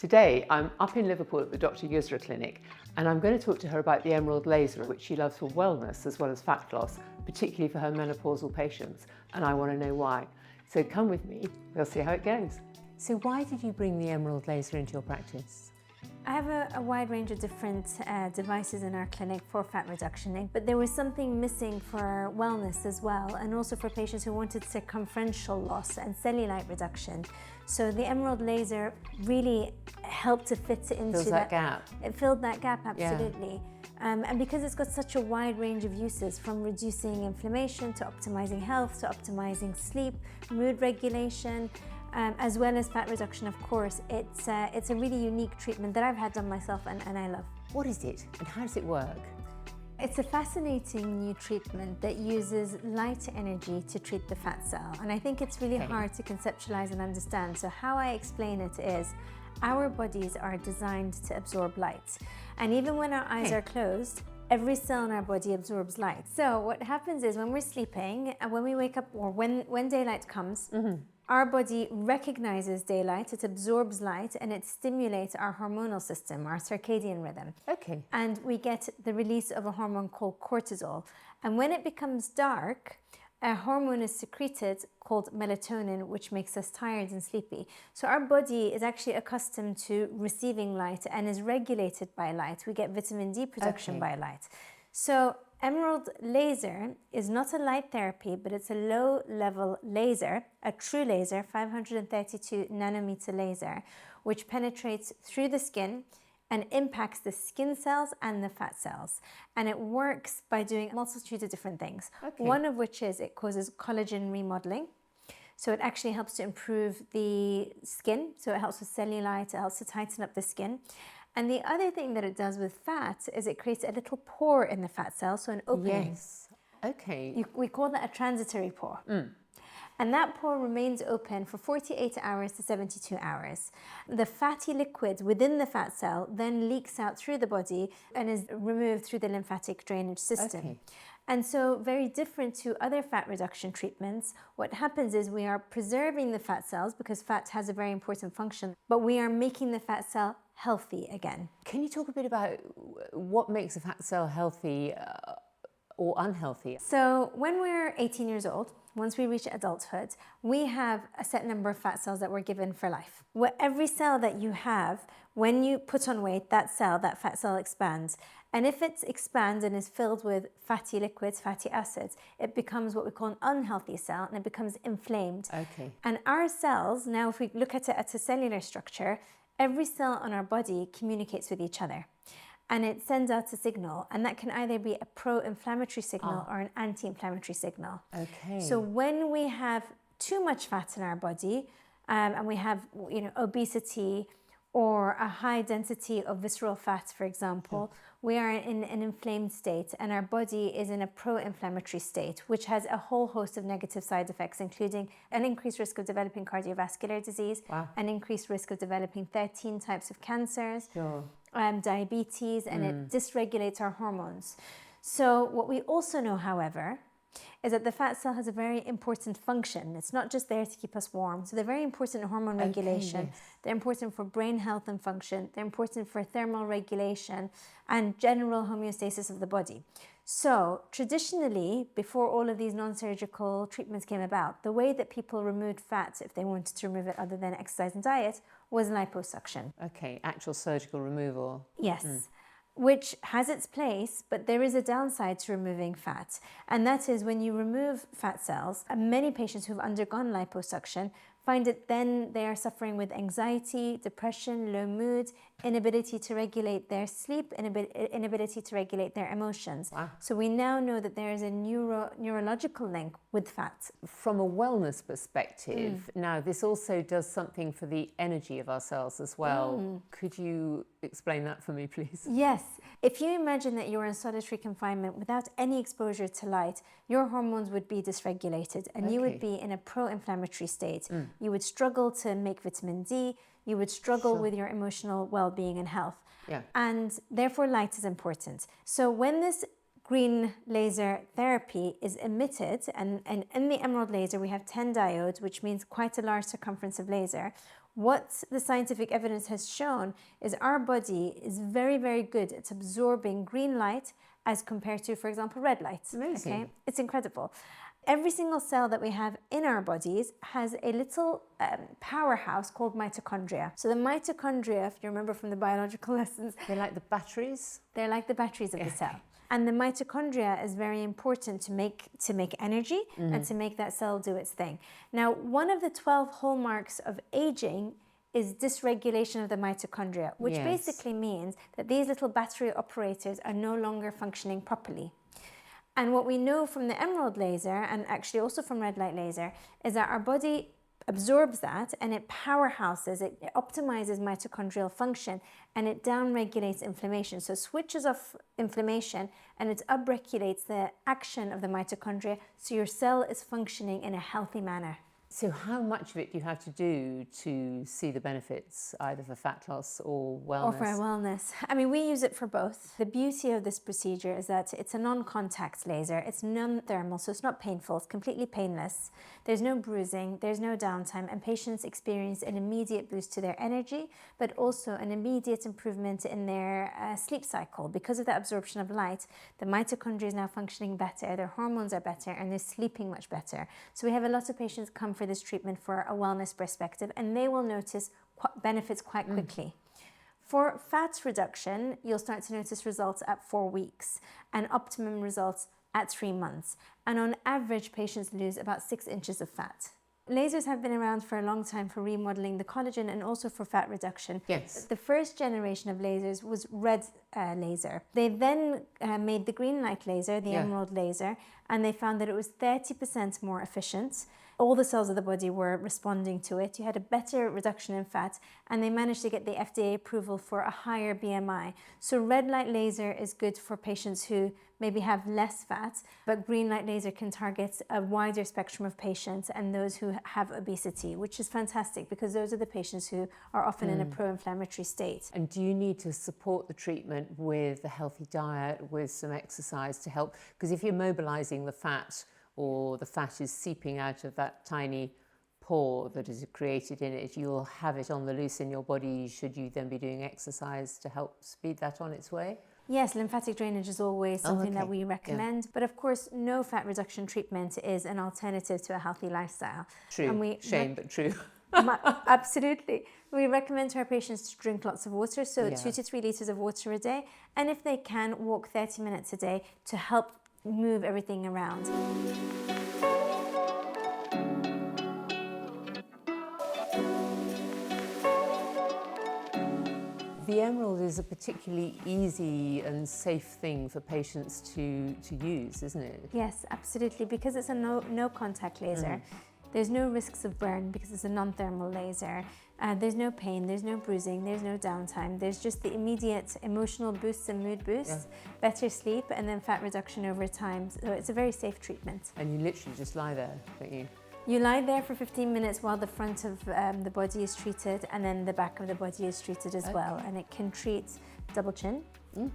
Today, I'm up in Liverpool at the Dr. Yusra clinic, and I'm going to talk to her about the emerald laser, which she loves for wellness as well as fat loss, particularly for her menopausal patients, and I want to know why. So come with me, we'll see how it goes. So why did you bring the emerald laser into your practice? I have a wide range of different devices in our clinic for fat reduction, but there was something missing for wellness as well, and also for patients who wanted circumferential loss and cellulite reduction. So the emerald laser really helped to fit into Fills that gap. It filled that gap, absolutely. Yeah. And because it's got such a wide range of uses, from reducing inflammation to optimizing health to optimizing sleep, mood regulation, as well as fat reduction, of course, it's a really unique treatment that I've had done myself and I love. What is it and how does it work? It's a fascinating new treatment that uses light energy to treat the fat cell. And I think it's really hard to conceptualize and understand. So how I explain it is, our bodies are designed to absorb light. And even when our eyes are closed, every cell in our body absorbs light. So what happens is when we're sleeping and when we wake up, or when daylight comes, our body recognizes daylight, it absorbs light, and it stimulates our hormonal system, our circadian rhythm. Okay. And we get the release of a hormone called cortisol. And when it becomes dark, a hormone is secreted called melatonin, which makes us tired and sleepy. So our body is actually accustomed to receiving light and is regulated by light. We get vitamin D production by light. So emerald laser is not a light therapy, but it's a low-level laser, a true laser, 532 nanometer laser, which penetrates through the skin and impacts the skin cells and the fat cells. And it works by doing a multitude of different things. One of which is it causes collagen remodeling. So it actually helps to improve the skin. So it helps with cellulite, it helps to tighten up the skin. And the other thing that it does with fat is it creates a little pore in the fat cell, so an opening. Yes. Okay. We call that a transitory pore. And that pore remains open for 48 hours to 72 hours. The fatty liquid within the fat cell then leaks out through the body and is removed through the lymphatic drainage system. And so, very different to other fat reduction treatments, what happens is we are preserving the fat cells because fat has a very important function, but we are making the fat cell healthy again. Can you talk a bit about what makes a fat cell healthy or unhealthy? So when we're 18 years old, once we reach adulthood, we have a set number of fat cells that we're given for life. Every cell that you have, when you put on weight, that fat cell expands. And if it expands and is filled with fatty liquids, fatty acids, it becomes what we call an unhealthy cell, and it becomes inflamed. And our cells, now if we look at it at a cellular structure, every cell on our body communicates with each other. And it sends out a signal, and that can either be a pro-inflammatory signal or an anti-inflammatory signal. So when we have too much fat in our body, and we have obesity or a high density of visceral fat, for example, we are in an inflamed state, and our body is in a pro-inflammatory state, which has a whole host of negative side effects, including an increased risk of developing cardiovascular disease, an increased risk of developing 13 types of cancers, diabetes, and it dysregulates our hormones. So what we also know, however, is that the fat cell has a very important function. It's not just there to keep us warm. So they're very important in hormone regulation. They're important for brain health and function. They're important for thermal regulation and general homeostasis of the body. So traditionally, before all of these non-surgical treatments came about, the way that people removed fat, if they wanted to remove it other than exercise and diet, was liposuction. Actual surgical removal. Yes. Which has its place, but there is a downside to removing fat. And that is when you remove fat cells, many patients who've undergone liposuction find it then they are suffering with anxiety, depression, low mood, inability to regulate their sleep, inability to regulate their emotions. So we now know that there is a neurological link with fat. From a wellness perspective, now this also does something for the energy of our cells as well. Could you explain that for me, please? Yes. If you imagine that you're in solitary confinement without any exposure to light, your hormones would be dysregulated and you would be in a pro-inflammatory state. You would struggle to make vitamin D, you would struggle with your emotional well-being and health. And therefore light is important. So when this green laser therapy is emitted, and in the emerald laser we have 10 diodes, which means quite a large circumference of laser. What the scientific evidence has shown is our body is very, very good at absorbing green light as compared to, for example, red light. Amazing. Okay? It's incredible. Every single cell that we have in our bodies has a little powerhouse called mitochondria. So the mitochondria, if you remember from the biological lessons, They're like the batteries? they're like the batteries of the cell. And the mitochondria is very important to make energy and to make that cell do its thing. Now, one of the 12 hallmarks of aging is dysregulation of the mitochondria, which basically means that these little battery operators are no longer functioning properly. And what we know from the emerald laser, and actually also from red light laser, is that our body absorbs that and it powerhouses, it optimizes mitochondrial function, and it downregulates inflammation. So switches off inflammation and it upregulates the action of the mitochondria so your cell is functioning in a healthy manner. So how much of it do you have to do to see the benefits, either for fat loss or wellness? Or for wellness. I mean, we use it for both. The beauty of this procedure is that it's a non-contact laser. It's non-thermal, so it's not painful. It's completely painless. There's no bruising, there's no downtime, and patients experience an immediate boost to their energy, but also an immediate improvement in their sleep cycle. Because of the absorption of light, the mitochondria is now functioning better, their hormones are better, and they're sleeping much better. So we have a lot of patients come for this treatment for a wellness perspective, and they will notice benefits quite quickly. For fat reduction, you'll start to notice results at 4 weeks and optimum results at 3 months. And on average, patients lose about 6 inches of fat. Lasers have been around for a long time for remodeling the collagen and also for fat reduction. Yes. The first generation of lasers was red laser. They then made the green light laser, the emerald laser, and they found that it was 30% more efficient. All the cells of the body were responding to it. You had a better reduction in fat, and they managed to get the FDA approval for a higher BMI. So red light laser is good for patients who maybe have less fat, but green light laser can target a wider spectrum of patients and those who have obesity, which is fantastic because those are the patients who are often in a pro-inflammatory state. And do you need to support the treatment with a healthy diet, with some exercise to help? Because if you're mobilizing the fat, or the fat is seeping out of that tiny pore that is created in it, you'll have it on the loose in your body. Should you then be doing exercise to help speed that on its way? Yes, lymphatic drainage is always something that we recommend. But of course, no fat reduction treatment is an alternative to a healthy lifestyle. True. And Shame, but true. Absolutely. We recommend to our patients to drink lots of water, so 2 to 3 liters of water a day. And if they can, walk 30 minutes a day to help move everything around. The emerald is a particularly easy and safe thing for patients to use, isn't it? Yes, absolutely. Because it's a no contact laser, there's no risks of burn because it's a non-thermal laser. There's no pain, there's no bruising, there's no downtime. There's just the immediate emotional boosts and mood boosts, better sleep, and then fat reduction over time. So it's a very safe treatment. And you literally just lie there, don't you? You lie there for 15 minutes while the front of the body is treated, and then the back of the body is treated as well. And it can treat double chin,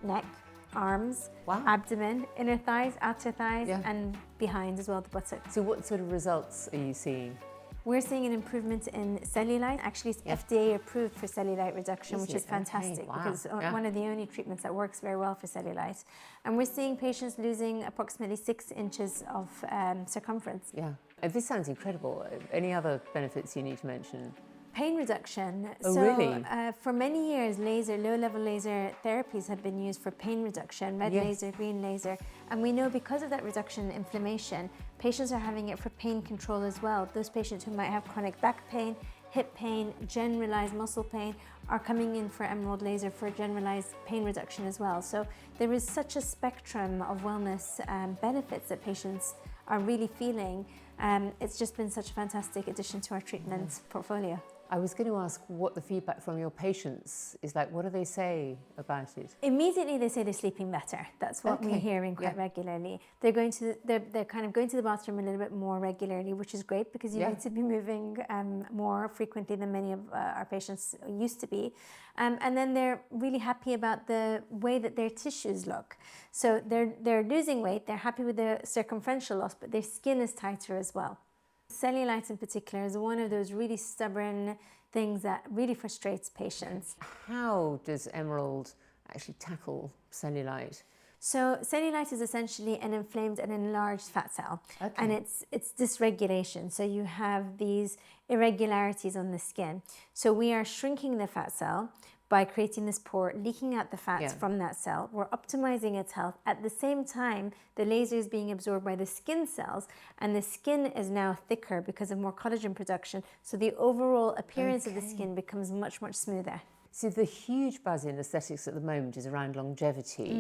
neck, arms, abdomen, inner thighs, outer thighs, and behind as well, the buttock. So what sort of results are you seeing? We're seeing an improvement in cellulite. Actually, it's FDA approved for cellulite reduction, which is fantastic because it's one of the only treatments that works very well for cellulite. And we're seeing patients losing approximately 6 inches of circumference. Yeah. And this sounds incredible. Any other benefits you need to mention? Pain reduction. Oh, really? For many years, low-level laser therapies have been used for pain reduction, red laser, green laser. And we know because of that reduction in inflammation, patients are having it for pain control as well. Those patients who might have chronic back pain, hip pain, generalized muscle pain are coming in for emerald laser for generalized pain reduction as well. So there is such a spectrum of wellness benefits that patients are really feeling. It's just been such a fantastic addition to our treatment portfolio. I was going to ask what the feedback from your patients is like. What do they say about it? Immediately they say they're sleeping better. That's what we're hearing quite regularly. They're kind of going to the bathroom a little bit more regularly, which is great because you need to be moving more frequently than many of our patients used to be. And then they're really happy about the way that their tissues look. So they're losing weight, they're happy with the circumferential loss, but their skin is tighter as well. Cellulite in particular is one of those really stubborn things that really frustrates patients. How does Emerald actually tackle cellulite? So cellulite is essentially an inflamed and enlarged fat cell, Okay. and it's dysregulation. So you have these irregularities on the skin. So we are shrinking the fat cell by creating this pore, leaking out the fats from that cell. We're optimizing its health. At the same time, the laser is being absorbed by the skin cells, and the skin is now thicker because of more collagen production. So the overall appearance of the skin becomes much, much smoother. So the huge buzz in aesthetics at the moment is around longevity.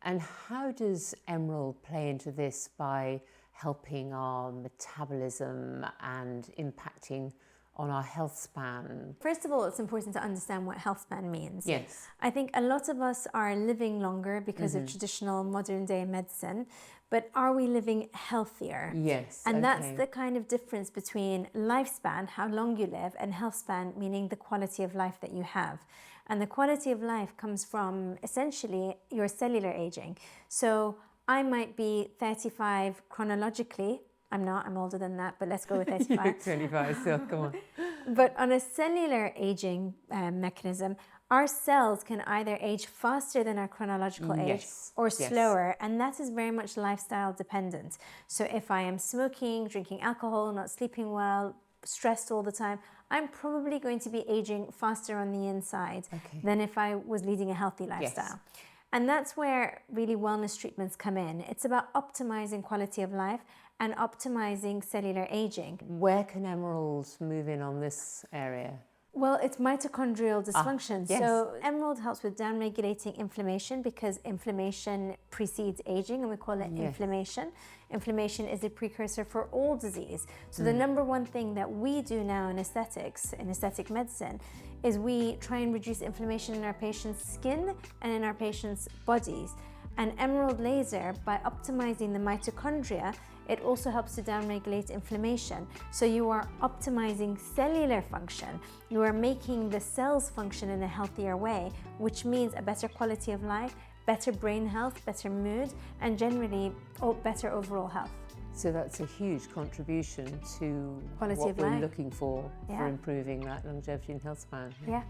And how does Emerald play into this by helping our metabolism and impacting on our health span? First of all, it's important to understand what health span means. Yes. I think a lot of us are living longer because of traditional modern day medicine, but are we living healthier? Yes. And that's the kind of difference between lifespan, how long you live, and health span, meaning the quality of life that you have. And the quality of life comes from essentially your cellular aging. So I might be 35 chronologically. I'm not, I'm older than that, but let's go with 35. You're 25, so come on. But on a cellular aging mechanism, our cells can either age faster than our chronological age or slower, and that is very much lifestyle dependent. So if I am smoking, drinking alcohol, not sleeping well, stressed all the time, I'm probably going to be aging faster on the inside than if I was leading a healthy lifestyle. And that's where really wellness treatments come in. It's about optimizing quality of life and optimizing cellular aging. Where can Emerald move in on this area? Well, it's mitochondrial dysfunction. So Emerald helps with down-regulating inflammation because inflammation precedes aging, and we call it inflammation. Inflammation is a precursor for all disease. So the number one thing that we do now in aesthetics, in aesthetic medicine, is we try and reduce inflammation in our patients' skin and in our patients' bodies. And Emerald laser, by optimizing the mitochondria, it also helps to downregulate inflammation. So you are optimizing cellular function. You are making the cells function in a healthier way, which means a better quality of life, better brain health, better mood, and generally better overall health. So that's a huge contribution to Quality what of we're life. looking for improving that longevity and health span. Yeah.